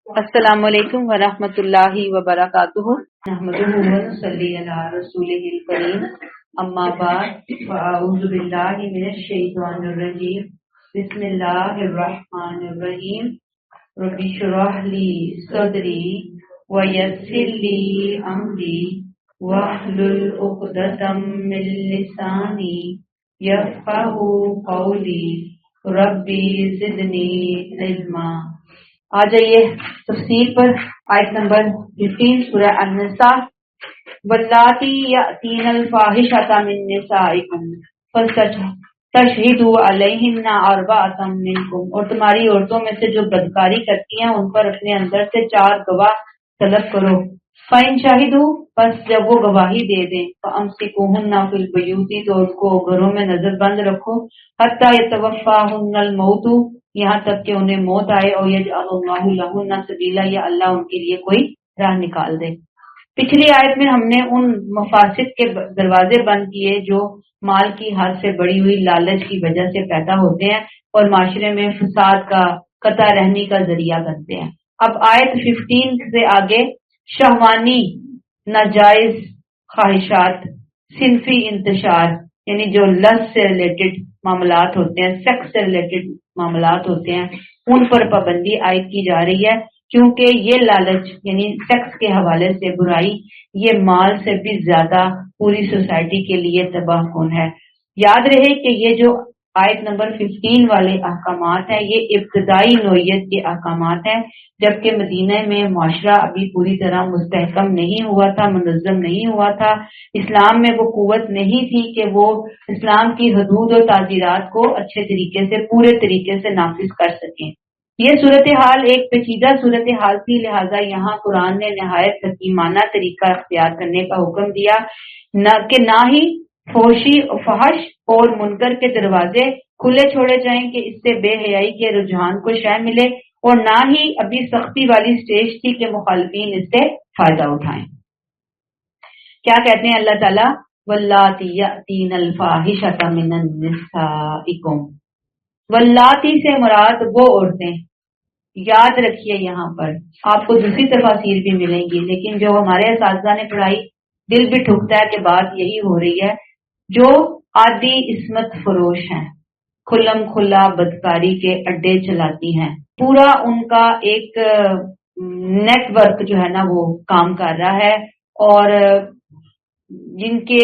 السلام علیکم ورحمۃ اللہ وبرکاتہ۔ نحمدہ ونصلی علی رسولہ الکریم، اما بعد فاعوذ باللہ من الشیطان الرجیم، بسم اللہ الرحمن الرحیم۔ رب اشرح لی صدری ویسر لی امری واحلل عقدۃ من لسانی یفقہوا قولی ربی زدنی علما۔ آ جائیے تفسیر پر۔ آیت نمبر 15 سورہ النساء۔ واللاتی یأتین الفاحشۃ من نسائکم فاستشہدوا علیہن اربعۃ منکم، اور تمہاری عورتوں میں سے جو بدکاری کرتی ہیں ان پر اپنے اندر سے 4 گواہ طلب کرو۔ فإن شہدوا، پس جب وہ گواہی دے دیں، فامسکوہن فی البیوت، تو ان کو گھروں میں نظر بند رکھو، حتی یتوفاہن الموت، یہاں تک کہ انہیں موت آئے، اور یجعل اللہ لہن سبیلا، یا اللہ ان کے لیے کوئی راہ نکال دے۔ پچھلی آیت میں ہم نے ان مفاسد کے دروازے بند کیے جو مال کی حد سے بڑی ہوئی لالچ کی وجہ سے پیدا ہوتے ہیں اور معاشرے میں فساد کا، قطع رحمی کا ذریعہ بنتے ہیں۔ اب آیت 15 سے آگے شہوانی ناجائز خواہشات، صنفی انتشار، یعنی جو لس سے ریلیٹڈ معاملات ہوتے ہیں، سیکس سے ریلیٹڈ معاملات ہوتے ہیں، ان پر پابندی عائد کی جا رہی ہے، کیونکہ یہ لالچ یعنی سیکس کے حوالے سے برائی، یہ مال سے بھی زیادہ پوری سوسائٹی کے لیے تباہ کن ہے۔ یاد رہے کہ یہ جو آیت نمبر 15 والے احکامات ہیں، یہ ابتدائی نوعیت کے احکامات ہیں، جبکہ مدینہ میں معاشرہ ابھی پوری طرح مستحکم نہیں ہوا تھا، منظم نہیں ہوا تھا، اسلام میں وہ قوت نہیں تھی کہ وہ اسلام کی حدود و تعزیرات کو اچھے طریقے سے، پورے طریقے سے نافذ کر سکیں۔ یہ صورتحال ایک پیچیدہ صورتحال تھی، لہٰذا یہاں قرآن نے نہایت حکیمانہ طریقہ اختیار کرنے کا حکم دیا، نہ ہی فحش اور منکر کے دروازے کھلے چھوڑے جائیں کہ اس سے بے حیائی کے رجحان کو شے ملے، اور نہ ہی ابھی سختی والی سٹیج تھی کہ مخالفین اس سے فائدہ اٹھائیں۔ کیا کہتے ہیں اللہ تعالیٰ؟ واللاتی یأتین الفاحشۃ من نسائکم، واللاتی سے مراد وہ عورتیں۔ یاد رکھیے یہاں پر آپ کو دوسری تفاسیر بھی ملیں گی، لیکن جو ہمارے اساتذہ نے پڑھائی، دل بھی ٹھکتا ہے کہ بات یہی ہو رہی ہے، جو عادی عصمت فروش ہیں، کھلم کھلا بدکاری کے اڈے چلاتی ہیں، پورا ان کا ایک نیٹ ورک جو ہے نا وہ کام کر رہا ہے، اور جن کے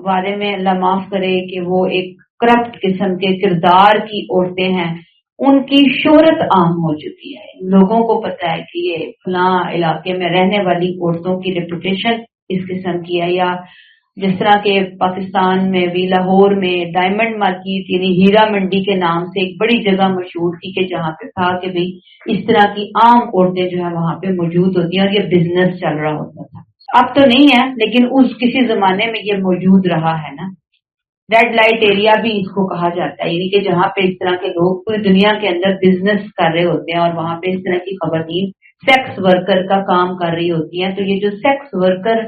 بارے میں اللہ معاف کرے کہ وہ ایک کرپٹ قسم کے کردار کی عورتیں ہیں، ان کی شہرت عام ہو چکی ہے۔ لوگوں کو پتا ہے کہ یہ فلاں علاقے میں رہنے والی عورتوں کی ریپوٹیشن اس قسم کی ہے، یا جس طرح کے پاکستان میں بھی لاہور میں ڈائمنڈ مارکیٹ یعنی ہیرا منڈی کے نام سے ایک بڑی جگہ مشہور تھی کہ جہاں پہ تھا کہ بھئی اس طرح کی عام عورتیں جو ہے وہاں پہ موجود ہوتی ہیں اور یہ بزنس چل رہا ہوتا تھا۔ اب تو نہیں ہے، لیکن اس کسی زمانے میں یہ موجود رہا ہے نا۔ ریڈ لائٹ ایریا بھی اس کو کہا جاتا ہے، یعنی کہ جہاں پہ اس طرح کے لوگ پوری دنیا کے اندر بزنس کر رہے ہوتے ہیں اور وہاں پہ اس طرح کی خواتین سیکس ورکر کا کام کر رہی ہوتی ہیں۔ تو یہ جو سیکس ورکر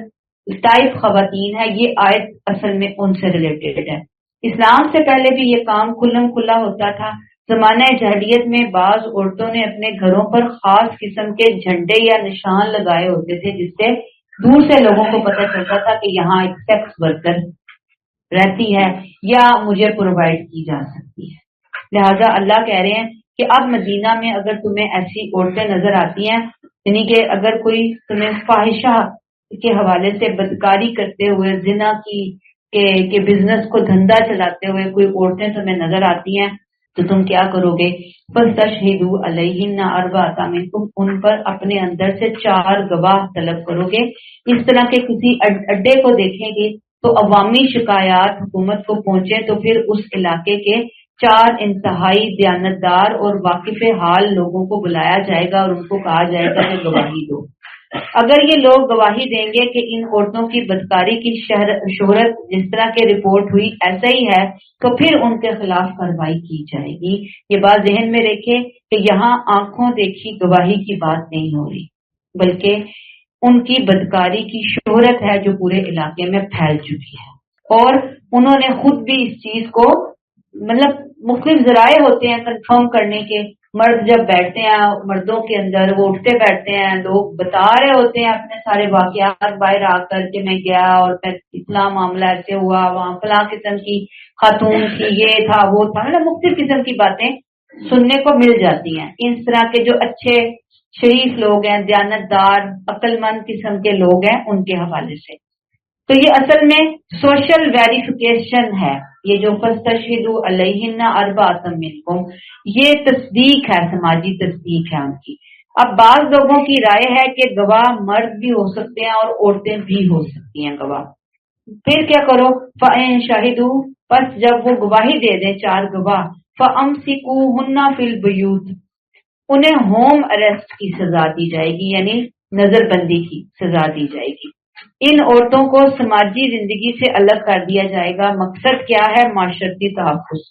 ٹائپ خواتین ہے، یہ آیت اصل میں ان سے ریلیٹڈ ہے۔ اسلام سے پہلے بھی یہ کام کھلم کھلا ہوتا تھا۔ زمانہ جاہلیت میں بعض عورتوں نے اپنے گھروں پر خاص قسم کے جھنڈے یا نشان لگائے ہوتے تھے، جس سے دور سے لوگوں کو پتہ چلتا تھا کہ یہاں ایک سیکس ورکر رہتی ہے یا مجھے پرووائڈ کی جا سکتی ہے۔ لہذا اللہ کہہ رہے ہیں کہ اب مدینہ میں اگر تمہیں ایسی عورتیں نظر آتی ہیں، یعنی کہ اگر کوئی تمہیں فاحشہ کے حوالے سے بدکاری کرتے ہوئے، زنا کی کہ بزنس کو دھندا چلاتے ہوئے کوئی عورتیں تمہیں نظر آتی ہیں، تو تم کیا کرو گے؟ فاستشہدوا علیہن اربعۃ منکم، ان پر اپنے اندر سے 4 گواہ طلب کرو گے۔ اس طرح کے کسی اڈے کو دیکھیں گے تو عوامی شکایات حکومت کو پہنچے تو پھر اس علاقے کے 4 انتہائی دیانتدار اور واقف حال لوگوں کو بلایا جائے گا اور ان کو کہا جائے گا کہ گواہی دو۔ اگر یہ لوگ گواہی دیں گے کہ ان عورتوں کی بدکاری کی شہرت جس طرح کے رپورٹ ہوئی ایسا ہی ہے، تو پھر ان کے خلاف کارروائی کی جائے گی۔ یہ بات ذہن میں رکھے کہ یہاں آنکھوں دیکھی گواہی کی بات نہیں ہو رہی، بلکہ ان کی بدکاری کی شہرت ہے جو پورے علاقے میں پھیل چکی ہے، اور انہوں نے خود بھی اس چیز کو مختلف ذرائع ہوتے ہیں کنفرم کرنے کے، مرد جب بیٹھتے ہیں مردوں کے اندر، وہ اٹھتے بیٹھتے ہیں، لوگ بتا رہے ہوتے ہیں اپنے سارے واقعات باہر آ کر کہ میں گیا اور اتنا معاملہ ایسے ہوا، وہاں فلاں قسم کی خاتون تھی، یہ تھا وہ تھا، مطلب مختلف قسم کی باتیں سننے کو مل جاتی ہیں۔ اس طرح کے جو اچھے شریف لوگ ہیں، دیانتدار عقل مند قسم کے لوگ ہیں، ان کے حوالے سے تو یہ اصل میں سوشل ویریفیکیشن ہے۔ یہ جو فاستشہدوا علیہن اربعۃ منکم، یہ تصدیق ہے، سماجی تصدیق ہے ان کی۔ اب بعض لوگوں کی رائے ہے کہ گواہ مرد بھی ہو سکتے ہیں اور عورتیں بھی ہو سکتی ہیں گواہ۔ پھر کیا کرو، فَإِن شَهِدُوا، پس جب وہ گواہی دے دیں چار گواہ، فَأَمْسِكُوهُنَّ فِي الْبُيُوتِ، انہیں ہوم اریسٹ کی سزا دی جائے گی، یعنی نظر بندی کی سزا دی جائے گی۔ ان عورتوں کو سماجی زندگی سے الگ کر دیا جائے گا۔ مقصد کیا ہے؟ معاشرتی تحفظ۔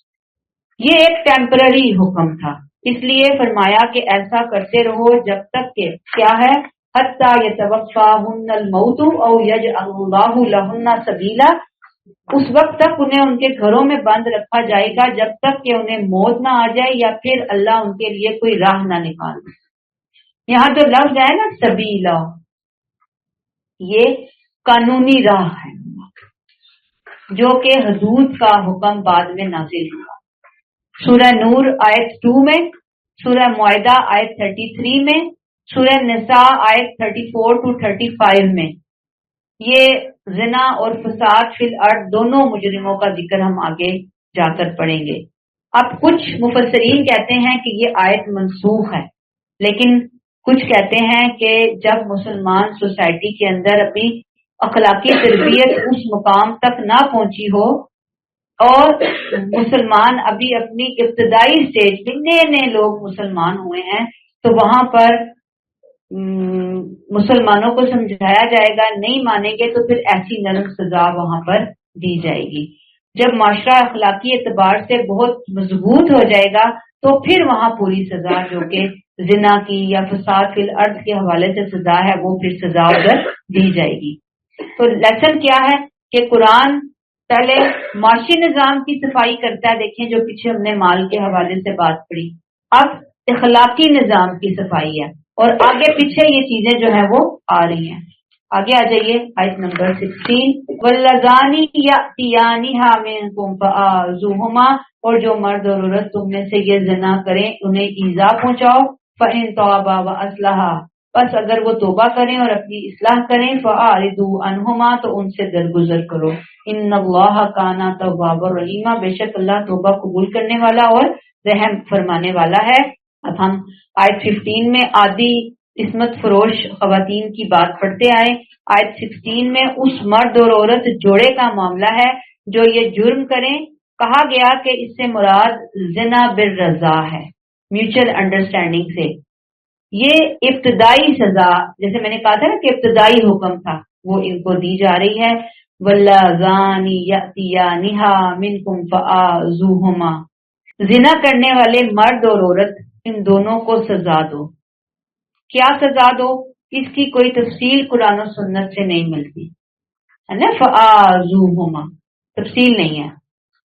یہ ایک ٹیمپرری حکم تھا، اس لیے فرمایا کہ ایسا کرتے رہو جب تک کہ کیا ہے، حتی یتوفاہن الموت او یجعل اللہ لہن سبیلا، اس وقت تک انہیں ان کے گھروں میں بند رکھا جائے گا جب تک کہ انہیں موت نہ آ جائے یا پھر اللہ ان کے لیے کوئی راہ نہ نکال دے۔ یہاں جو لفظ ہے نا سبیلا، یہ قانونی راہ ہے، جو کہ حدود کا حکم بعد میں نازل ہوا۔ سورہ نور آیت 2 میں، سورہ معاہدہ آیت 33 میں، سورہ نساء آیت 34 to 35 میں یہ زنا اور فساد فی الارض دونوں مجرموں کا ذکر ہم آگے جا کر پڑھیں گے۔ اب کچھ مفسرین کہتے ہیں کہ یہ آیت منسوخ ہے، لیکن کچھ کہتے ہیں کہ جب مسلمان سوسائٹی کے اندر اپنی اخلاقی تربیت اس مقام تک نہ پہنچی ہو اور مسلمان ابھی اپنی ابتدائی سٹیج میں نئے نئے لوگ مسلمان ہوئے ہیں، تو وہاں پر مسلمانوں کو سمجھایا جائے گا، نہیں مانیں گے تو پھر ایسی نرم سزا وہاں پر دی جائے گی۔ جب معاشرہ اخلاقی اعتبار سے بہت مضبوط ہو جائے گا تو پھر وہاں پوری سزا جو کہ زنا کی یا فساد فی الارض کے حوالے سے سزا ہے وہ پھر سزا ادھر دی جائے گی۔ تو لیسن کیا ہے کہ قرآن پہلے معاشی نظام کی صفائی کرتا ہے، دیکھیں جو پیچھے ہم نے مال کے حوالے سے بات پڑھی، اب اخلاقی نظام کی صفائی ہے اور آگے پیچھے یہ چیزیں جو ہیں وہ آ رہی ہیں۔ آگے آ جائیے آیت نمبر 16، واللذانی یأتیانہا منکم فآذوہما، اور جو مرد اور عورت تم میں سے یہ زنا کریں انہیں ایذا پہنچاؤ، فإن تابا وأصلحا، بس اگر وہ توبہ کریں اور اپنی اصلاح کریں، فأعرضوا عنہما، تو ان سے درگزر کرو، ان اللہ کان توابا رحیما، بے شک اللہ توبہ قبول کرنے والا اور رحم فرمانے والا ہے۔ اب ہم آیت 15 میں عادی عصمت فروش خواتین کی بات پڑھتے آئے۔ آیت 16 میں اس مرد اور عورت جوڑے کا معاملہ ہے جو یہ جرم کریں، کہا گیا کہ اس سے مراد زنا بالرضا ہے، میوچل انڈرسٹینڈنگ سے۔ یہ ابتدائی سزا، جیسے میں نے کہا تھا نا کہ ابتدائی حکم تھا، وہ ان کو دی جا رہی ہے۔ واللذانی یأتیانہا منکم فآذوہما، زنا کرنے والے مرد اور عورت ان دونوں کو سزا دو۔ کیا سزا دو؟ اس کی کوئی تفصیل قرآن و سنت سے نہیں ملتی ہے نا، فآذوہما تفصیل نہیں ہے۔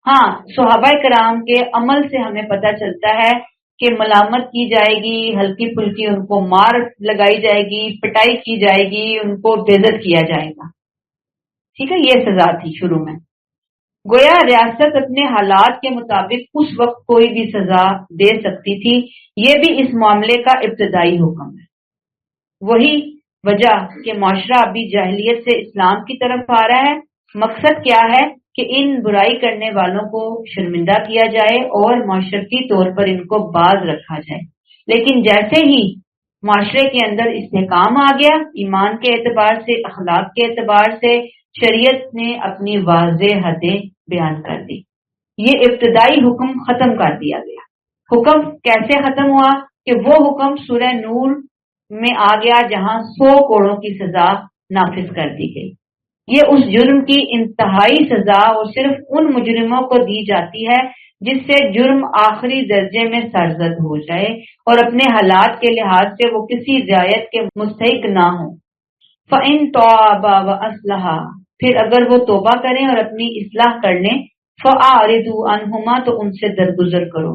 ہاں صحابہ کرام کے عمل سے ہمیں پتہ چلتا ہے کہ ملامت کی جائے گی، ہلکی پھلکی ان کو مار لگائی جائے گی، پٹائی کی جائے گی، ان کو بے عزت کیا جائے گا، ٹھیک ہے، یہ سزا تھی شروع میں۔ گویا ریاست اپنے حالات کے مطابق اس وقت کوئی بھی سزا دے سکتی تھی، یہ بھی اس معاملے کا ابتدائی حکم ہے۔ وہی وجہ کہ معاشرہ ابھی جاہلیت سے اسلام کی طرف آ رہا ہے۔ مقصد کیا ہے کہ ان برائی کرنے والوں کو شرمندہ کیا جائے اور معاشرتی طور پر ان کو باز رکھا جائے، لیکن جیسے ہی معاشرے کے اندر استحکام آ گیا، ایمان کے اعتبار سے، اخلاق کے اعتبار سے، شریعت نے اپنی واضح حدیں بیان کر دی، یہ ابتدائی حکم ختم کر دیا گیا۔ حکم کیسے ختم ہوا؟ کہ وہ حکم سورہ نور میں آ گیا جہاں 100 کوڑوں کی سزا نافذ کر دی گئی۔ یہ اس جرم کی انتہائی سزا اور صرف ان مجرموں کو دی جاتی ہے جس سے جرم آخری درجے میں سرزد ہو جائے اور اپنے حالات کے لحاظ سے وہ کسی رعایت کے مستحق نہ ہو۔ فَإِن تَابَا وَأَصْلَحَا، پھر اگر وہ توبہ کریں اور اپنی اصلاح کر لیں، فَأَعْرِضُوا عَنْهُمَا، تو ان سے درگزر کرو۔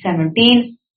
17,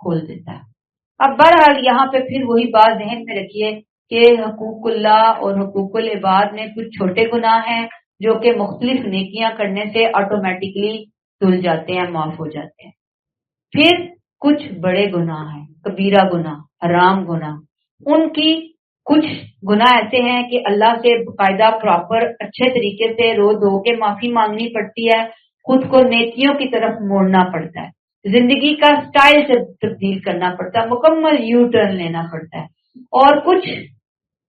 کھول دیتا ہے۔ اب بہرحال یہاں پہ پھر وہی بات ذہن میں رکھیے کہ حقوق اللہ اور حقوق العباد میں کچھ چھوٹے گناہ ہیں جو کہ مختلف نیکیاں کرنے سے آٹومیٹکلی دھل جاتے ہیں، معاف ہو جاتے ہیں۔ پھر کچھ بڑے گناہ ہیں، کبیرہ گناہ، حرام گناہ، ان کی کچھ گناہ ایسے ہیں کہ اللہ سے باقاعدہ پراپر اچھے طریقے سے رو دھو کے معافی مانگنی پڑتی ہے، خود کو نیکیوں کی طرف موڑنا پڑتا ہے، زندگی کا سٹائل سے تبدیل کرنا پڑتا ہے، مکمل یو ٹرن لینا پڑتا ہے۔ اور کچھ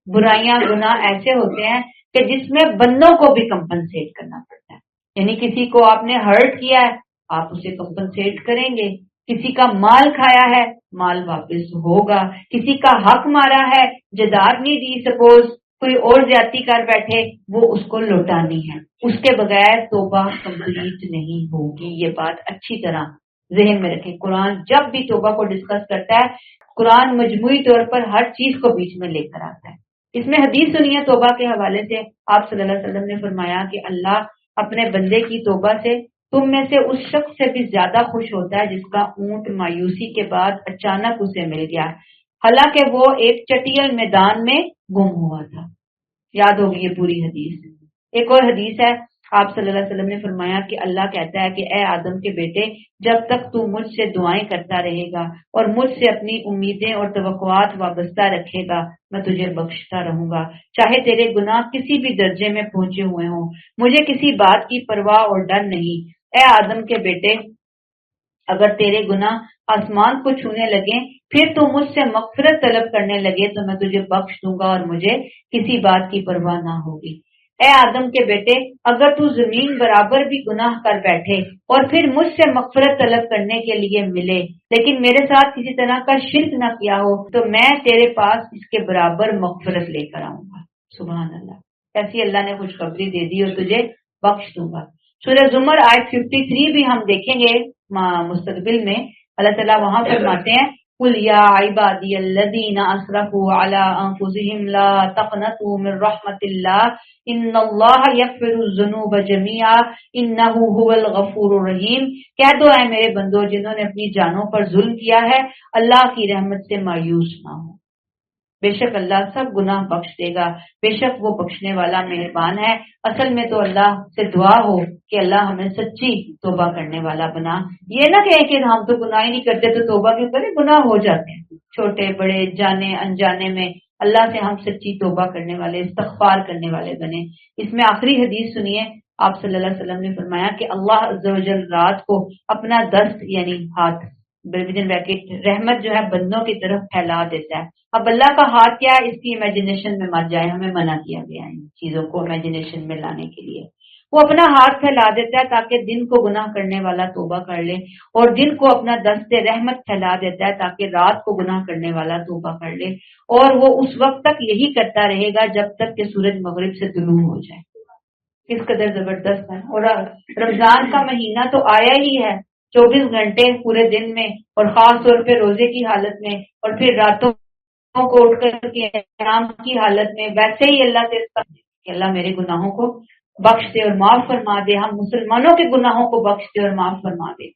برائیاں گناہ ایسے ہوتے ہیں کہ جس میں بندوں کو بھی کمپنسیٹ کرنا پڑتا ہے، یعنی کسی کو آپ نے ہرٹ کیا ہے آپ اسے کمپنسیٹ کریں گے، کسی کا مال کھایا ہے مال واپس ہوگا، کسی کا حق مارا ہے، جداد نہیں دی، سپوز کوئی اور زیادتی کر بیٹھے، وہ اس کو لوٹانی ہے، اس کے بغیر توبہ کمپلیٹ نہیں ہوگی۔ یہ بات اچھی طرح ذہن میں رکھیں۔ قرآن جب بھی توبہ کو ڈسکس کرتا ہے، قرآن مجموعی طور پر ہر چیز کو بیچ میں لے کر آتا ہے۔ اس میں حدیث سنی ہے توبہ کے حوالے سے، آپ صلی اللہ علیہ وسلم نے فرمایا کہ اللہ اپنے بندے کی توبہ سے تم میں سے اس شخص سے بھی زیادہ خوش ہوتا ہے جس کا اونٹ مایوسی کے بعد اچانک اسے مل گیا، حالانکہ وہ ایک چٹیل میدان میں گم ہوا تھا۔ یاد ہوگی یہ پوری حدیث۔ ایک اور حدیث ہے، آپ صلی اللہ علیہ وسلم نے فرمایا کہ اللہ کہتا ہے کہ اے آدم کے بیٹے، جب تک تو مجھ سے دعائیں کرتا رہے گا اور مجھ سے اپنی امیدیں اور توقعات وابستہ رکھے گا، میں تجھے بخشتا رہوں گا، چاہے تیرے گناہ کسی بھی درجے میں پہنچے ہوئے ہوں، مجھے کسی بات کی پرواہ اور ڈر نہیں۔ اے آدم کے بیٹے، اگر تیرے گناہ آسمان کو چھونے لگے پھر تو مجھ سے مغفرت طلب کرنے لگے تو میں تجھے بخش دوں گا اور مجھے کسی بات کی پرواہ نہ ہوگی۔ اے آدم کے بیٹے، اگر تو زمین برابر بھی گناہ کر بیٹھے اور پھر مجھ سے مغفرت طلب کرنے کے لیے ملے لیکن میرے ساتھ کسی طرح کا شرک نہ کیا ہو تو میں تیرے پاس اس کے برابر مغفرت لے کر آؤں گا۔ سبحان اللہ، ایسی اللہ نے خوشخبری دے دی اور تجھے بخش دوں گا۔ سورہ زمر آیت 53 بھی ہم دیکھیں گے مستقبل میں، اللہ تعالیٰ وہاں فرماتے ہیں قُلْ يَا عِبَادِيَ الَّذِينَ أَسْرَفُوا عَلَىٰ أَنفُسِهِمْ لَا تَقْنَطُوا مِن رَحْمَةِ اللَّهِ إِنَّ اللَّهَ يَغْفِرُ الذُّنُوبَ جَمِيعًا إِنَّهُ هُوَ الْغَفُورُ الرَّحِيمُ۔ کہہ دو اے میرے بندو جنہوں نے اپنی جانوں پر ظلم کیا ہے، اللہ کی رحمت سے مایوس نہ ہو، بے شک اللہ سب گناہ بخش دے گا، بے شک وہ بخشنے والا مہربان ہے۔ اصل میں تو اللہ سے دعا ہو کہ اللہ ہمیں سچی توبہ کرنے والا بنا، یہ نہ کہیں کہ ہم تو گناہ ہی نہیں کرتے تو توبہ کیوں کریں، گناہ ہو جاتے ہیں چھوٹے بڑے جانے انجانے میں، اللہ سے ہم سچی توبہ کرنے والے استغفار کرنے والے بنے۔ اس میں آخری حدیث سنیے، آپ صلی اللہ علیہ وسلم نے فرمایا کہ اللہ عز و جل رات کو اپنا دست یعنی ہاتھ رحمت جو ہے بندوں کی طرف پھیلا دیتا ہے۔ اب اللہ کا ہاتھ کیا ہے اس کی امیجنیشن میں مت جائے، ہمیں منع کیا گیا ہے ان چیزوں کو امیجنیشن میں لانے کے لیے۔ وہ اپنا ہاتھ پھیلا دیتا ہے تاکہ دن کو گناہ کرنے والا توبہ کر لے، اور دن کو اپنا دست رحمت پھیلا دیتا ہے تاکہ رات کو گناہ کرنے والا توبہ کر لے، اور وہ اس وقت تک یہی کرتا رہے گا جب تک کہ سورج مغرب سے طلوع ہو جائے۔ کس قدر زبردست ہے۔ اور رمضان کا مہینہ تو آیا ہی ہے، 24 گھنٹے پورے دن میں اور خاص طور پہ روزے کی حالت میں، اور پھر راتوں کو اٹھ کر کے قیام کی حالت میں، ویسے ہی اللہ سے کہ اللہ میرے گناہوں کو بخش دے اور معاف فرما دے، ہم مسلمانوں کے گناہوں کو بخش دے اور معاف فرما دے۔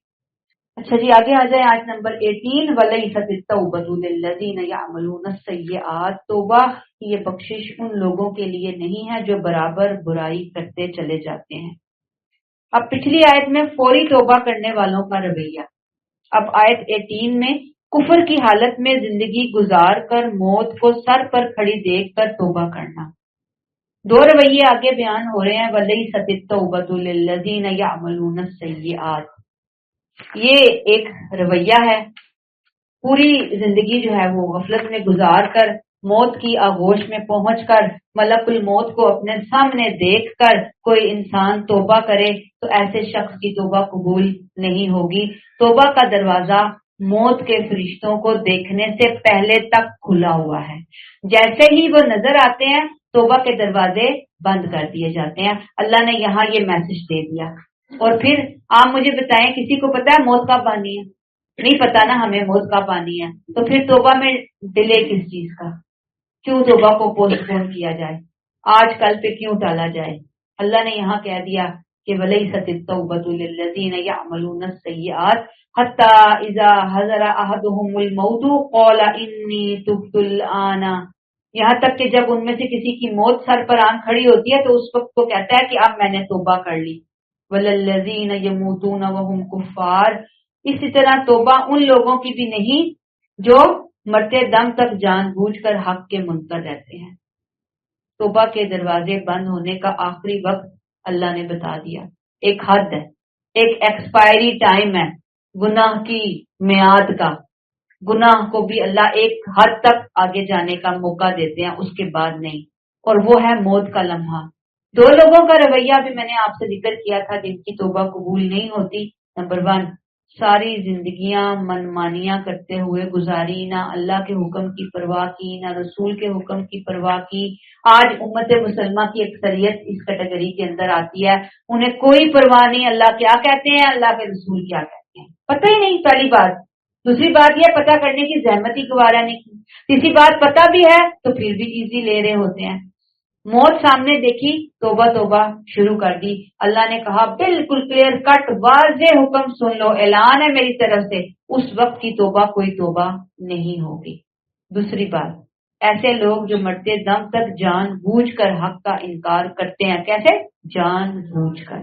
اچھا جی آگے آ جائیں، آیت نمبر 18 وَلَيْسَتِ التَّوْبَةُ لِلَّذِينَ يَعْمَلُونَ السَّيِّئَاتِ، توبہ کی یہ بخشش ان لوگوں کے لیے نہیں ہے جو برابر برائی کرتے چلے جاتے ہیں۔ اب پچھلی آیت میں فوری توبہ کرنے والوں کا رویہ، اب آیت 18 میں کفر کی حالت میں زندگی گزار کر موت کو سر پر کھڑی دیکھ کر توبہ کرنا۔ دو رویے آگے بیان ہو رہے ہیں، وَلَيْسَتِ التَّوْبَةُ لِلَّذِينَ يَعْمَلُونَ السَّيِّئَاتِ، یہ ایک رویہ ہے، پوری زندگی جو ہے وہ غفلت میں گزار کر موت کی آغوش میں پہنچ کر ملک الموت کو اپنے سامنے دیکھ کر کوئی انسان توبہ کرے تو ایسے شخص کی توبہ قبول نہیں ہوگی۔ توبہ کا دروازہ موت کے فرشتوں کو دیکھنے سے پہلے تک کھلا ہوا ہے، جیسے ہی وہ نظر آتے ہیں توبہ کے دروازے بند کر دیے جاتے ہیں۔ اللہ نے یہاں یہ میسج دے دیا۔ اور پھر آپ مجھے بتائیں کسی کو پتا ہے موت کب آنی ہے؟ نہیں پتا نا ہمیں موت کب آنی ہے، تو پھر توبہ میں ڈیلے کس چیز کا؟ کیوں توبہ کو پوسٹ پون کیا جائے، آج کل پہ کیوں ٹالا جائے؟ اللہ نے یہاں کہہ دیا کہ ولیست التوبۃ للذین یعملون السیئات حتی اذا حضر احدهم الموت قال انی تبت الآن، یہاں تک کہ جب ان میں سے کسی کی موت سر پر آن کھڑی ہوتی ہے تو اس وقت وہ کہتا ہے کہ اب میں نے توبہ کر لی۔ وللذین یموتون وہم کفار، اسی طرح توبہ ان لوگوں کی بھی نہیں جو مرتے دم تک جان بوجھ کر حق کے منکر رہتے ہیں۔ توبہ کے دروازے بند ہونے کا آخری وقت اللہ نے بتا دیا، ایک حد ہے، ایک ایکسپائری ٹائم ہے گناہ کی میعاد کا۔ گناہ کو بھی اللہ ایک حد تک آگے جانے کا موقع دیتے ہیں، اس کے بعد نہیں، اور وہ ہے موت کا لمحہ۔ دو لوگوں کا رویہ بھی میں نے آپ سے ذکر کیا تھا جن کی توبہ قبول نہیں ہوتی۔ نمبر 1، ساری زندگیاں منمانیاں کرتے ہوئے گزاری، نہ اللہ کے حکم کی پرواہ کی، نہ رسول کے حکم کی پرواہ کی۔ آج امت مسلمہ کی اکثریت اس کیٹیگری کے اندر آتی ہے، انہیں کوئی پرواہ نہیں اللہ کیا کہتے ہیں، اللہ کے رسول کیا کہتے ہیں، پتہ ہی نہیں، پہلی بات۔ دوسری بات یہ پتہ کرنے کی زحمت ہی گوارا نہیں کی۔ تیسری بات پتہ بھی ہے تو پھر بھی ایزی لے رہے ہوتے ہیں۔ موت سامنے دیکھی، توبہ توبہ شروع کر دی۔ اللہ نے کہا بالکل کلیئر کٹ واضح حکم سن لو، اعلان ہے میری طرف سے، اس وقت کی توبہ کوئی توبہ نہیں ہوگی۔ دوسری بات، ایسے لوگ جو مرتے دم تک جان بوجھ کر حق کا انکار کرتے ہیں، کیسے؟ جان بوجھ کر،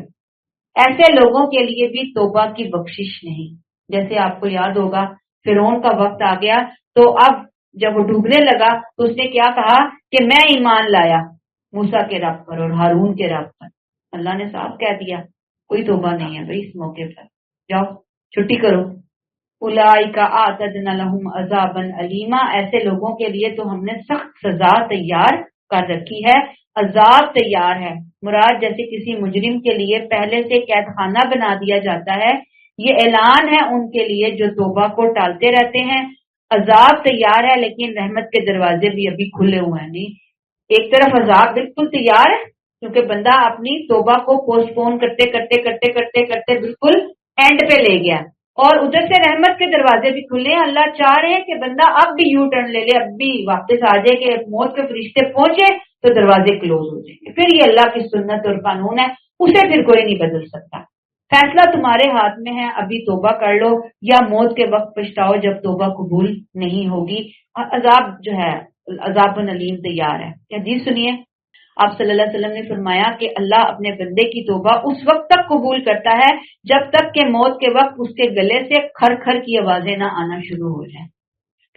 ایسے لوگوں کے لیے بھی توبہ کی بخشش نہیں۔ جیسے آپ کو یاد ہوگا فرعون کا وقت آ گیا تو اب جب وہ ڈوبنے لگا تو اس نے کیا کہا کہ میں ایمان لایا موسیٰ کے رب پر اور ہارون کے رب پر۔ اللہ نے صاف کہہ دیا کوئی توبہ نہیں ہے بھائی اس موقع پر، جاؤ چھٹی کرو۔ اولئک اعتدنا لهم عذابا الیما، ایسے لوگوں کے لیے تو ہم نے سخت سزا تیار کر رکھی ہے، عذاب تیار ہے۔ مراد جیسے کسی مجرم کے لیے پہلے سے قید خانہ بنا دیا جاتا ہے، یہ اعلان ہے ان کے لیے جو توبہ کو ٹالتے رہتے ہیں۔ عذاب تیار ہے لیکن رحمت کے دروازے بھی ابھی کھلے ہوئے ہیں۔ نہیں، ایک طرف عذاب بالکل تیار ہے کیونکہ بندہ اپنی توبہ کو پوسٹ پون کرتے کرتے کرتے کرتے کرتے بالکل اینڈ پہ لے گیا، اور ادھر سے رحمت کے دروازے بھی کھلے ہیں۔ اللہ چاہ رہے ہیں کہ بندہ اب بھی یو ٹرن لے لے، اب بھی واپس آ جائے کہ موت کے فرشتے پہنچے تو دروازے کلوز ہو جائیں گے۔ پھر یہ اللہ کی سنت اور قانون ہے، اسے پھر کوئی نہیں بدل سکتا۔ فیصلہ تمہارے ہاتھ میں ہے، ابھی توبہ کر لو یا موت کے وقت پچھتاؤ جب توبہ قبول نہیں ہوگی۔ عذاب جو ہے عذاب علیم تیار ہے۔ حدیث سنیے، آپ صلی اللہ علیہ وسلم نے فرمایا کہ اللہ اپنے بندے کی توبہ اس وقت تک قبول کرتا ہے جب تک کہ موت کے وقت اس کے گلے سے کھر کھر کی آوازیں نہ آنا شروع ہو جائیں۔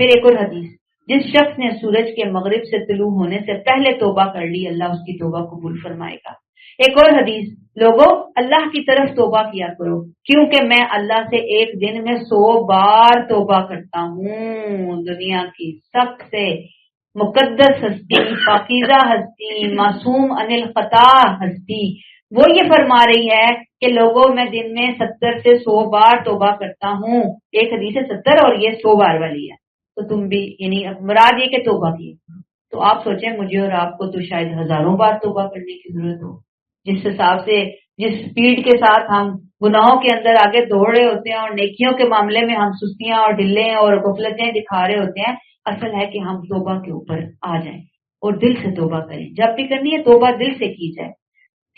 پھر ایک اور حدیث، جس شخص نے سورج کے مغرب سے طلوع ہونے سے پہلے توبہ کر لی اللہ اس کی توبہ قبول فرمائے گا۔ ایک اور حدیث، لوگوں اللہ کی طرف توبہ کیا کرو کیونکہ میں اللہ سے ایک دن میں 100 بار توبہ کرتا ہوں۔ دنیا کی سب سے مقدس ہستی، پاکیزہ ہستی، معصوم عن الخطا ہستی وہ یہ فرما رہی ہے کہ لوگوں میں دن میں 70 سے 100 بار توبہ کرتا ہوں۔ ایک حدیث ہے 70 اور یہ 100 بار والی ہے، تو تم بھی یعنی مراد یہ کہ توبہ کی۔ تو آپ سوچیں مجھے اور آپ کو تو شاید ہزاروں بار توبہ کرنے کی ضرورت ہو، جس حساب سے جس سپیڈ کے ساتھ ہم گناہوں کے اندر آگے دوڑ رہے ہوتے ہیں اور نیکیوں کے معاملے میں ہم سستیاں اور ڈھلیں اور غفلتیں دکھا رہے ہوتے ہیں۔ اصل ہے کہ ہم توبہ کے اوپر آ جائیں اور دل سے توبہ کریں۔ جب بھی کرنی ہے توبہ دل سے کی جائے،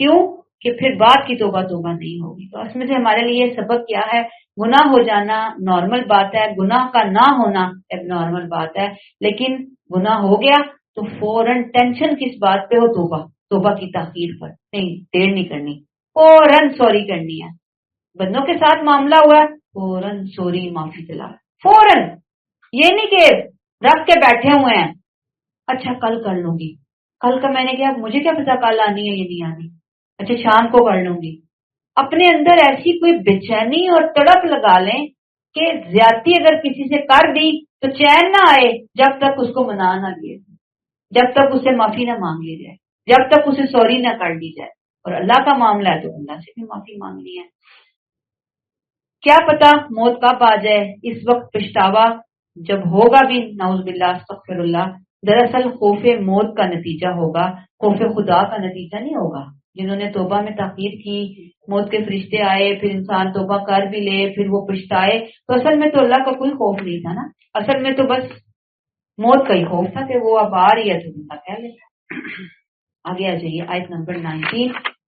کیوں کہ پھر بعد کی توبہ توبہ نہیں ہوگی۔ تو اس میں سے ہمارے لیے سبق کیا ہے؟ گناہ ہو جانا نارمل بات ہے، گناہ کا نہ ہونا ایک نارمل بات ہے، لیکن گناہ ہو گیا تو فوراً ٹینشن کس بات پہ ہو؟ توبہ کی تاخیر پر نہیں، دیر نہیں کرنی، فوراً سوری کرنی ہے۔ بندوں کے ساتھ معاملہ ہوا ہے فوراً سوری، معافی طلب، فوراً، یہ نہیں کہ رکھ کے بیٹھے ہوئے ہیں اچھا کل کر لوں گی، کل کا میں نے کیا مجھے کیا پتا کل آنی ہے یا نہیں آنی، اچھا شام کو کر لوں گی۔ اپنے اندر ایسی کوئی بے چینی اور تڑپ لگا لیں کہ زیادتی اگر کسی سے کر دی تو چین نہ آئے جب تک اس کو منا نہ لیے، جب تک اسے معافی نہ مانگ لی جائے، جب تک اسے سوری نہ کر دی جائے۔ اور اللہ کا معاملہ ہے تو اللہ سے بھی معافی مانگنی ہے۔ کیا پتا موت کب آ جائے، اس وقت پچھتاوا جب ہوگا بھی نعوذ باللہ استغفر اللہ، دراصل خوف موت کا نتیجہ ہوگا، خوف خدا کا نتیجہ نہیں ہوگا۔ جنہوں نے توبہ میں تاخیر کی، موت کے فرشتے آئے، پھر انسان توبہ کر بھی لے، پھر وہ پچھتائے، تو اصل میں تو اللہ کا کوئی خوف نہیں تھا نا، اصل میں تو بس موت کا ہی خوف تھا کہ وہ اب آ رہی ہے تو بندہ کہہ لیتا۔ آگے آ جائیے آیت نمبر 19،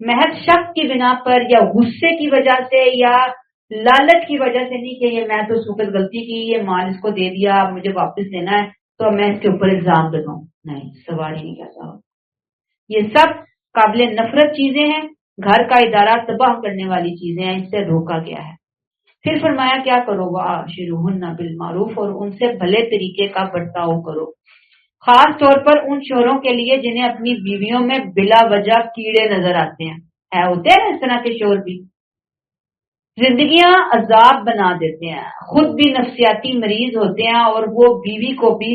محض شک کی بنا پر یا غصے کی وجہ سے یا لالچ کی وجہ سے نہیں کہ یہ میں تو اس وقت غلطی کی، یہ مال اس کو دے دیا، مجھے واپس لینا ہے تو میں اس کے اوپر الزام لگاؤں، نہیں، سوال ہی نہیں کیسا ہو۔ یہ سب قابل نفرت چیزیں ہیں، گھر کا ادارہ تباہ کرنے والی چیزیں ہیں، اس سے روکا گیا ہے۔ پھر فرمایا کیا کرو، وَعَاشِرُوهُنَّ بِالْمَعْرُوفِ، اور ان سے بھلے طریقے کا برتاؤ کرو، خاص طور پر ان شوہروں کے لیے جنہیں اپنی بیویوں میں بلا وجہ کیڑے نظر آتے ہیں۔ ہوتے ہیں اس طرح کے شوہر بھی، زندگیاں عذاب بنا دیتے ہیں، خود بھی نفسیاتی مریض ہوتے ہیں اور وہ بیوی کو بھی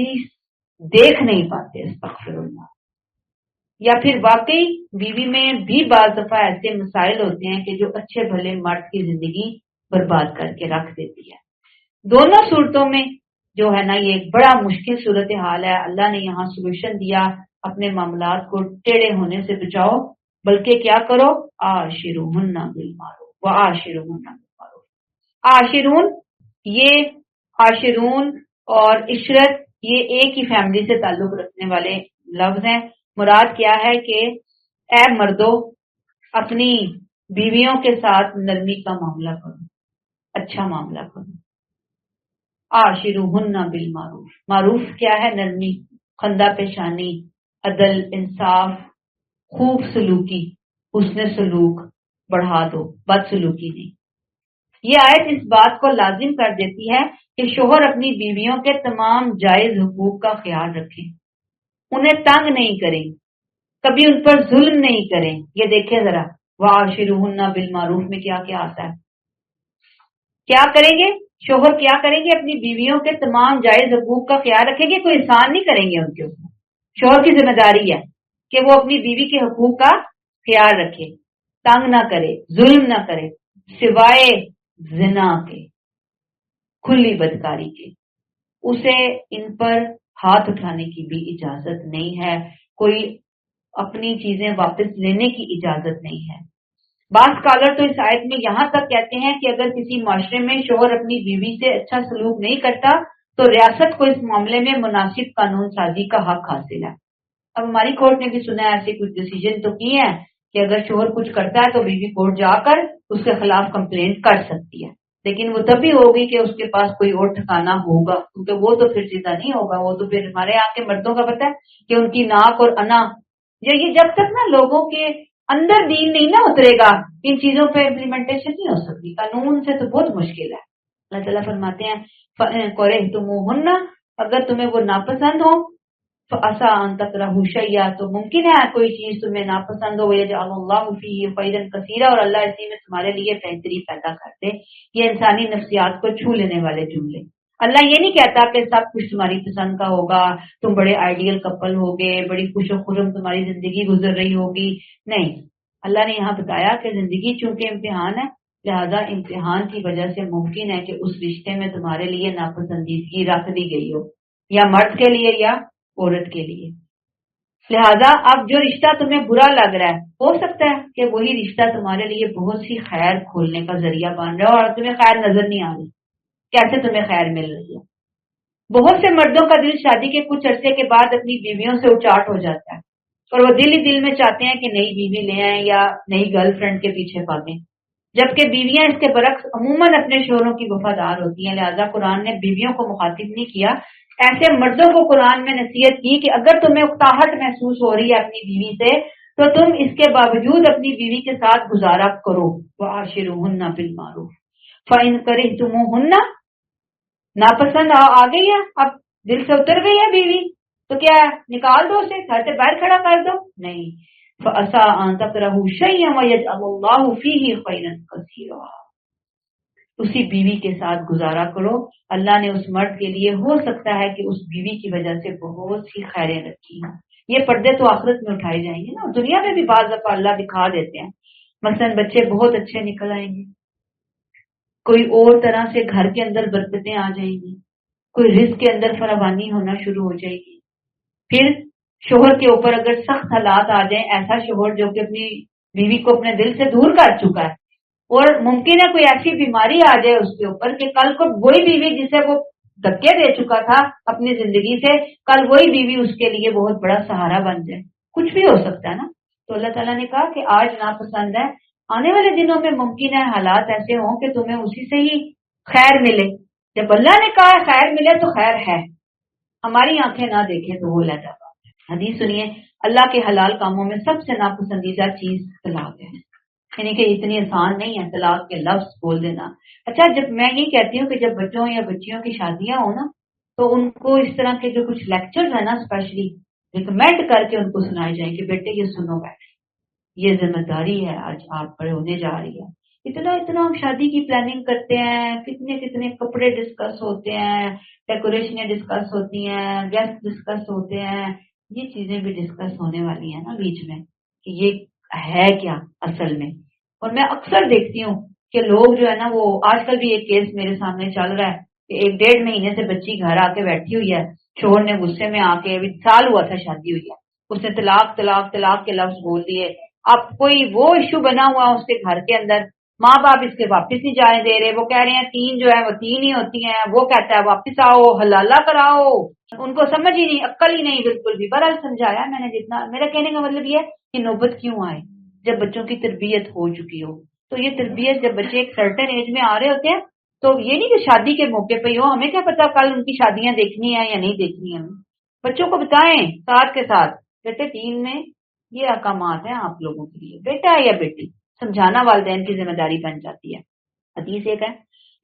دیکھ نہیں پاتے، استغفر اللہ۔ یا پھر واقعی بیوی میں بھی بعض دفعہ ایسے مسائل ہوتے ہیں کہ جو اچھے بھلے مرد کی زندگی برباد کر کے رکھ دیتی ہے۔ دونوں صورتوں میں جو ہے نا یہ ایک بڑا مشکل صورتحال ہے۔ اللہ نے یہاں سولوشن دیا، اپنے معاملات کو ٹیڑھے ہونے سے بچاؤ، بلکہ کیا کرو، عاشروہن بالمعروف وعاشروہن بالمعروف۔ عاشرون، یہ عاشرون اور عشرت یہ ایک ہی فیملی سے تعلق رکھنے والے لفظ ہیں۔ مراد کیا ہے کہ اے مردو اپنی بیویوں کے ساتھ نرمی کا معاملہ کرو، اچھا معاملہ کرو۔ عاشروہن بالمعروف، معروف کیا ہے؟ نرمی، خندہ پیشانی، عدل، انصاف، خوب سلوکی، حسن سلوک بڑھا دو، بد سلوکی نہیں۔ یہ آیت اس بات کو لازم کر دیتی ہے کہ شوہر اپنی بیویوں کے تمام جائز حقوق کا خیال رکھیں، انہیں تنگ نہیں کریں، کبھی ان پر ظلم نہیں کریں۔ یہ دیکھیں ذرا، وعاشروہن بالمعروف میں کیا کیا آتا ہے؟ کیا کریں گے؟ شوہر کیا کریں گے؟ اپنی بیویوں کے تمام جائز حقوق کا خیال رکھیں گے، کوئی احسان نہیں کریں گے ان کے اوپر۔ شوہر کی ذمہ داری ہے کہ وہ اپنی بیوی کے حقوق کا خیال رکھے، تنگ نہ کرے، ظلم نہ کرے، سوائے زنا کے، کھلی بدکاری کے۔ اسے ان پر ہاتھ اٹھانے کی بھی اجازت نہیں ہے، کوئی اپنی چیزیں واپس لینے کی اجازت نہیں ہے۔ بعض اسکالر تو اس آیت میں یہاں تک کہتے ہیں کہ اگر کسی معاشرے میں شوہر اپنی بیوی سے اچھا سلوک نہیں کرتا تو ریاست کو اس معاملے میں مناسب قانون سازی کا حق حاصل ہے۔ اب ہماری کورٹ نے بھی سنا ہے، ایسے کچھ ڈیسیجن تو کیے ہیں کہ اگر شوہر کچھ کرتا ہے تو بیوی کورٹ جا کر اس کے خلاف کمپلین کر سکتی ہے، لیکن وہ تبھی ہوگی کہ اس کے پاس کوئی اور ٹھکانا ہوگا، کیونکہ وہ تو پھر سیدھا نہیں ہوگا، وہ تو پھر ہمارے یہاں کے مردوں کا پتہ ہے کہ ان کی ناک اور انا، یہ جب تک نا لوگوں کے اندر دین نہیں نہ اترے گا، ان چیزوں پہ امپلیمنٹیشن نہیں ہو سکتی، قانون سے تو بہت مشکل ہے۔ اللہ تعالیٰ فرماتے ہیں فَإِن اگر تمہیں وہ ناپسند ہو، فَعَسَىٰ أَن تَكْرَهُوا شَيْئًا، تو ممکن ہے کوئی چیز تمہیں ناپسند ہو، وَيَجْعَلَ اللَّهُ فِيهِ خَيْرًا كَثِيرًا، اور اللہ اسی میں تمہارے لیے بہتری پیدا کر دے۔ یہ انسانی نفسیات کو چھو لینے والے جملے۔ اللہ یہ نہیں کہتا کہ سب کچھ تمہاری پسند کا ہوگا، تم بڑے آئیڈیل کپل ہوگے، بڑی خوش و خرم تمہاری زندگی گزر رہی ہوگی، نہیں۔ اللہ نے یہاں بتایا کہ زندگی چونکہ امتحان ہے، لہذا امتحان کی وجہ سے ممکن ہے کہ اس رشتے میں تمہارے لیے ناپسندیدگی رکھ دی گئی ہو، یا مرد کے لیے یا عورت کے لیے۔ لہذا اب جو رشتہ تمہیں برا لگ رہا ہے، ہو سکتا ہے کہ وہی رشتہ تمہارے لیے بہت سی خیر کھولنے کا ذریعہ بن رہا ہے اور تمہیں خیر نظر نہیں آ رہی، کیسے تمہیں خیر مل رہی ہے۔ بہت سے مردوں کا دل شادی کے کچھ عرصے کے بعد اپنی بیویوں سے اچاٹ ہو جاتا ہے اور وہ دل ہی دل میں چاہتے ہیں کہ نئی بیوی لے آئیں یا نئی گرل فرینڈ کے پیچھے بھاگیں، جبکہ بیویاں اس کے برعکس عموماً اپنے شوہروں کی وفادار ہوتی ہیں۔ لہذا قرآن نے بیویوں کو مخاطب نہیں کیا، ایسے مردوں کو قرآن میں نصیحت کی کہ اگر تمہیں اکتاہٹ محسوس ہو رہی ہے اپنی بیوی سے تو تم اس کے باوجود اپنی بیوی کے ساتھ گزارا کرو، وعاشروہن بالمعروف۔ فإن کرہتموہن، ناپسند آ گئی ہے، اب دل سے اتر گئی ہے بیوی، تو کیا نکال دو اسے، گھر سے باہر کھڑا کر دو؟ نہیں۔ فَعَسَىٰ أَن تَكْرَهُوا شَيْئًا وَيَجْعَلَ اللَّهُ فِيهِ خَيْرًا كَثِيرًا، اسی بیوی کے ساتھ گزارا کرو، اللہ نے اس مرد کے لیے ہو سکتا ہے کہ اس بیوی کی وجہ سے بہت سی خیریں رکھی ہیں۔ یہ پردے تو آخرت میں اٹھائے جائیں گے نا، دنیا میں بھی بعض دفعہ اللہ دکھا دیتے ہیں، مثلا بچے بہت اچھے نکل آئیں گے، کوئی اور طرح سے گھر کے اندر برکتیں آ جائیں گی، کوئی رزق کے اندر فراوانی ہونا شروع ہو جائے گی۔ پھر شوہر کے اوپر اگر سخت حالات آ جائیں، ایسا شوہر جو کہ اپنی بیوی کو اپنے دل سے دور کر چکا ہے، اور ممکن ہے کوئی ایسی بیماری آ جائے اس کے اوپر کہ کل کو وہی بیوی جسے وہ دھکے دے چکا تھا اپنی زندگی سے، کل وہی بیوی اس کے لیے بہت بڑا سہارا بن جائے، کچھ بھی ہو سکتا ہے نا۔ تو اللہ تعالیٰ نے کہا کہ آج ناپسند ہے، آنے والے دنوں میں ممکن ہے حالات ایسے ہوں کہ تمہیں اسی سے ہی خیر ملے۔ جب اللہ نے کہا خیر ملے تو خیر ہے، ہماری آنکھیں نہ دیکھیں تو وہ لہذا بات ہے۔ حدیث سنیے، اللہ کے حلال کاموں میں سب سے ناپسندیدہ چیز طلاق ہے، یعنی کہ اتنی آسان نہیں ہے طلاق کے لفظ بول دینا۔ اچھا، جب میں یہ کہتی ہوں کہ جب بچوں یا بچیوں کی شادیاں ہوں نا، تو ان کو اس طرح کے جو کچھ لیکچرز ہیں نا اسپیشلی ریکمینڈ کر کے ان کو سنائے جائیں کہ بیٹے یہ سنو، بیٹھے یہ ذمہ داری ہے، آج آپ بڑے ہونے جا رہی ہے۔ اتنا اتنا ہم شادی کی پلاننگ کرتے ہیں، کتنے کتنے کپڑے ڈسکس ہوتے ہیں، ڈیکوریشنیں ڈسکس ہوتی ہیں، گیسٹ ڈسکس ہوتے ہیں، یہ چیزیں بھی ڈسکس ہونے والی ہیں نا بیچ میں کہ یہ ہے کیا اصل میں۔ اور میں اکثر دیکھتی ہوں کہ لوگ جو ہے نا، وہ آج کل بھی ایک کیس میرے سامنے چل رہا ہے کہ 1 ڈیڑھ مہینے سے بچی گھر آ کے بیٹھی ہوئی ہے، شوہر نے غصے میں آ کے، ابھی سال ہوا تھا شادی ہوئی ہے، اس نے طلاق طلاق طلاق کے لفظ بول دیے۔ اب کوئی وہ ایشو بنا ہوا اس کے گھر کے اندر، ماں باپ اس کے واپس نہیں جانے دے رہے، وہ کہہ رہے ہیں 3 جو ہے وہ 3 ہی ہوتی ہیں، وہ کہتا ہے واپس آؤ حلالہ کراؤ، ان کو سمجھ ہی نہیں، عقل ہی نہیں بالکل بھی۔ بہرحال سمجھایا میں نے جتنا، میرا کہنے کا مطلب یہ ہے کہ نوبت کیوں آئے جب بچوں کی تربیت ہو چکی ہو۔ تو یہ تربیت جب بچے ایک سرٹن ایج میں آ رہے ہوتے ہیں تو یہ نہیں کہ شادی کے موقع پہ ہی ہو، ہمیں کیا پتا کل ان کی شادیاں دیکھنی ہے یا نہیں دیکھنی ہے۔ بچوں کو بتائیں ساتھ کے ساتھ، بیٹے 3 میں یہ احکامات ہیں آپ لوگوں کے لیے، بیٹا یا بیٹی، سمجھانا والدین کی ذمہ داری بن جاتی ہے۔ حدیث ایک ہے،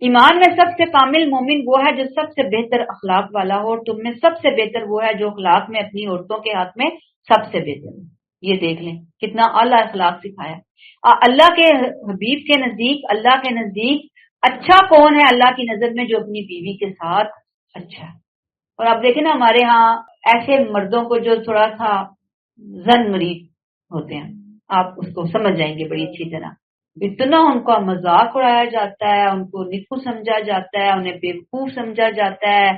ایمان میں سب سے کامل مومن وہ ہے جو سب سے بہتر اخلاق والا ہو، اور تم میں سب سے بہتر وہ ہے جو اخلاق میں اپنی عورتوں کے حق میں سب سے بہتر ہو۔ یہ دیکھ لیں کتنا اعلیٰ اخلاق سکھایا۔ اللہ کے حبیب کے نزدیک، اللہ کے نزدیک اچھا کون ہے اللہ کی نظر میں؟ جو اپنی بیوی کے ساتھ اچھا ہے۔ اور آپ دیکھیں نا ہمارے ہاں ایسے مردوں کو جو تھوڑا سا زن مریض ہوتے ہیں، آپ اس کو سمجھ جائیں گے بڑی اچھی طرح، اتنا ان کا مذاق اڑایا جاتا ہے، ان کو نکو سمجھا جاتا ہے، انہیں بیوقوف سمجھا جاتا ہے،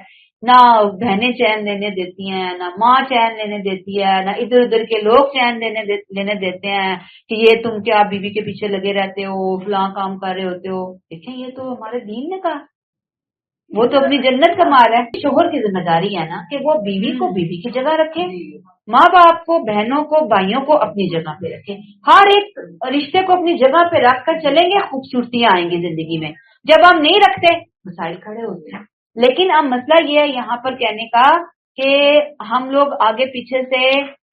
نہ بہنیں چین لینے دیتی ہیں، نہ ماں چین لینے دیتی ہے، نہ ادھر ادھر کے لوگ چین لینے دیتے ہیں کہ یہ تم کیا بیوی کے پیچھے لگے رہتے ہو، فلاں کام کر رہے ہوتے ہو۔ دیکھیں یہ تو ہمارے دین نے کہا، وہ تو اپنی جنت کا مال ہے۔ شوہر کی ذمہ داری ہے نا کہ وہ بیوی کو بیوی کی جگہ رکھے، ماں باپ کو، بہنوں کو، بھائیوں کو اپنی جگہ پہ رکھے، ہر ایک رشتے کو اپنی جگہ پہ رکھ کر چلیں گے، خوبصورتیاں آئیں گی زندگی میں۔ جب ہم نہیں رکھتے مسائل کھڑے ہوتے ہیں۔ لیکن اب مسئلہ یہ ہے یہاں پر کہنے کا کہ ہم لوگ آگے پیچھے سے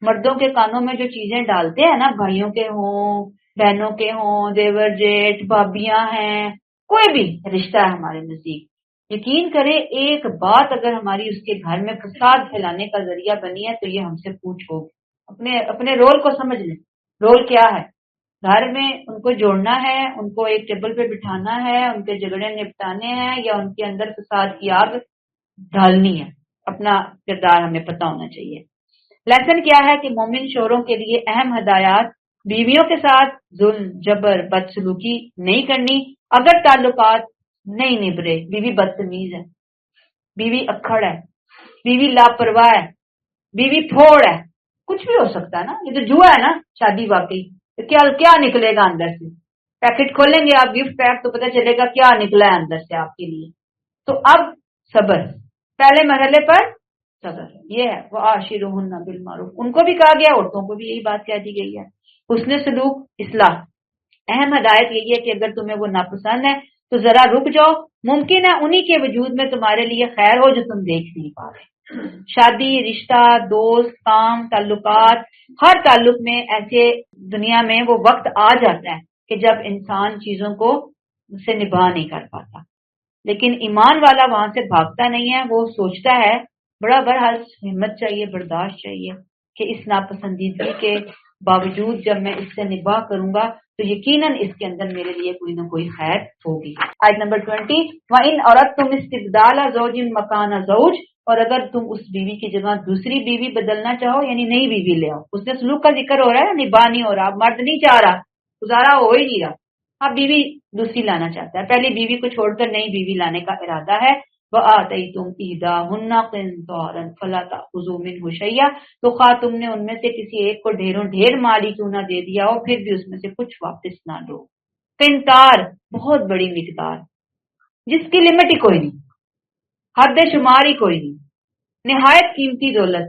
مردوں کے کانوں میں جو چیزیں ڈالتے ہیں نا، بھائیوں کے ہوں، بہنوں کے ہوں، دیور جیٹ، بھابیاں ہیں، کوئی بھی رشتہ ہے ہمارے نزدیک، یقین کرے ایک بات اگر ہماری اس کے گھر میں فساد پھیلانے کا ذریعہ بنی ہے تو یہ ہم سے پوچھو۔ اپنے رول کو سمجھ لیں، رول کیا ہے گھر میں؟ ان کو جوڑنا ہے، ان کو ایک ٹیبل پہ بٹھانا ہے، ان کے جھگڑے نپٹانے ہیں، یا ان کے اندر فساد کی آگ ڈالنی ہے؟ اپنا کردار ہمیں پتہ ہونا چاہیے۔ لیسن کیا ہے کہ مومن شوہروں کے لیے اہم ہدایات: بیویوں کے ساتھ ظلم، جبر، بدسلوکی نہیں کرنی، اگر تعلقات نہیں نبھرے، بیوی بدتمیز ہے، بیوی اکھڑ ہے، بیوی لاپرواہ ہے، بیوی پھوڑ ہے، کچھ بھی ہو سکتا ہے نا، یہ تو جوا ہے نا شادی واقعی، تو کیا نکلے گا اندر سے؟ پیکٹ کھولیں گے آپ گفٹ پیک تو پتہ چلے گا کیا نکلا ہے اندر سے آپ کے لیے۔ تو اب صبر، پہلے مرحلے پر صبر، یہ ہے وہ عاشرہن بالمعروف، ان کو بھی کہا گیا، عورتوں کو بھی یہی بات کہہ دی گئی ہے۔ حسن سلوک، اصلاح، اہم ہدایت یہی ہے کہ اگر تمہیں وہ ناپسند ہے تو ذرا رک جاؤ، ممکن ہے انہی کے وجود میں تمہارے لیے خیر ہو جو تم دیکھ نہیں پا رہے۔ شادی، رشتہ، دوست، کام، تعلقات، ہر تعلق میں ایسے دنیا میں وہ وقت آ جاتا ہے کہ جب انسان چیزوں کو سے نبھا نہیں کر پاتا، لیکن ایمان والا وہاں سے بھاگتا نہیں ہے، وہ سوچتا ہے، بڑا بہرحال ہمت چاہیے، برداشت چاہیے کہ اس ناپسندیدگی کے باوجود جب میں اس سے نباہ کروں گا تو یقیناً اس کے اندر میرے لیے کوئی نہ کوئی خیر ہوگی۔ آیت نمبر 20، وَإِنْ أَرَدْتُمْ اسْتِبْدَالَ زَوْجٍ مَكَانَ زَوْجٍ، اور اگر تم اس بیوی کی جگہ دوسری بیوی بدلنا چاہو، یعنی نئی بیوی لے آؤ، اس نے سلوک کا ذکر ہو رہا ہے، نباہ نہیں ہو رہا، مرد نہیں چاہ رہا، گزارا ہو ہی نہیں رہا، اب بیوی دوسری لانا چاہتا ہے، پہلی بیوی کو چھوڑ کر نئی بیوی لانے کا ارادہ ہے۔ وَآتَيْتُمْ إِحْدَاهُنَّ قِنطَارًا فَلَا تَأْخُذُوا مِنْهُ شَيْئًا، تو خواہ تم نے ان میں سے کسی ایک کو ڈھیر مال ہی کیوں نہ دے دیا ہو، پھر بھی اس میں سے کچھ واپس نہ لو۔ قنطار، بہت بڑی مقدار، جس کی لمٹ ہی کوئی نہیں، حد شمار ہی کوئی نہیں، نہایت قیمتی دولت،